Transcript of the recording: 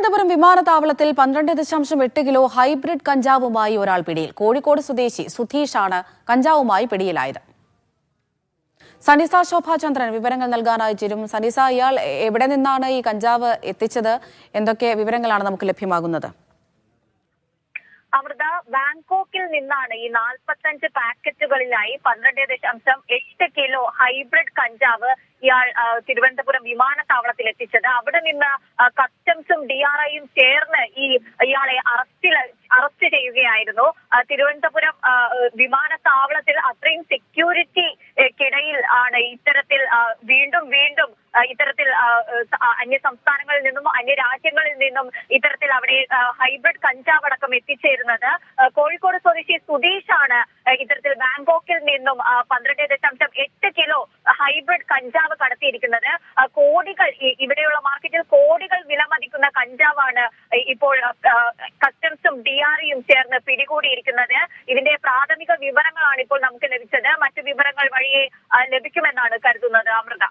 തിരുവനന്തപുരം വിമാനത്താവളത്തിൽ 12.8 kilo hybrid കഞ്ചാവുമായി ഒരാൾ പിടിയിൽ. കോഴിക്കോട് സ്വദേശി സുധീഷാണ് കഞ്ചാവുമായി പിടിയിലായത്. സനിസ ശോഭാചന്ദ്രൻ വിവരങ്ങൾ നൽകാനായി ചേരും. സനിസ, ഇയാൾ എവിടെ നിന്നാണ് ഈ കഞ്ചാവ് എത്തിച്ചത്? എന്തൊക്കെ വിവരങ്ങളാണ് നമുക്ക് ലഭ്യമാകുന്നത്? അമൃത, ബാങ്കോക്കിൽ നിന്നാണ് ഈ 45 പാക്കറ്റുകളിലായി 12.8 കിലോ ഹൈബ്രിഡ് കഞ്ചാവ് ഇയാൾ തിരുവനന്തപുരം വിമാനത്താവളത്തിൽ എത്തിച്ചത്. അവിടെ നിന്ന് കസ്റ്റംസും DRIയും ചേർന്ന് ഇയാളെ അറസ്റ്റ് ചെയ്യുകയായിരുന്നു. തിരുവനന്തപുരം വിമാനത്താവളത്തിൽ അത്രയും സെക്യൂരിറ്റിക്കിടയിൽ ആണ് ഇത്തരത്തിൽ വീണ്ടും ഇത്തരത്തിൽ അന്യ സംസ്ഥാനങ്ങളിൽ നിന്നും അന്യ രാജ്യങ്ങളിൽ നിന്നും ഇത്തരത്തിൽ അവിടെ ഹൈബ്രിഡ് കഞ്ചാവ് അടക്കം എത്തിച്ചേരുന്നത്. കോഴിക്കോട് സ്വദേശി സുധീഷാണ് ഇത്തരത്തിൽ ബാങ്കോക്കിൽ നിന്നും 12.8 കിലോ ഹൈബ്രിഡ് കഞ്ചാവ് കടത്തിയിരിക്കുന്നത്. കോടികൾ, ഇവിടെയുള്ള മാർക്കറ്റിൽ കോടികൾ വിലമതിക്കുന്ന കഞ്ചാവാണ് ഇപ്പോൾ കസ്റ്റംസും DRIയും ചേർന്ന് പിടികൂടിയിരിക്കുന്നത്. ഇതിന്റെ പ്രാഥമിക വിവരങ്ങളാണ് ഇപ്പോൾ നമുക്ക് ലഭിച്ചത്. മറ്റു വിവരങ്ങൾ വഴിയെ ലഭിക്കുമെന്നാണ് കരുതുന്നത്. അമൃത.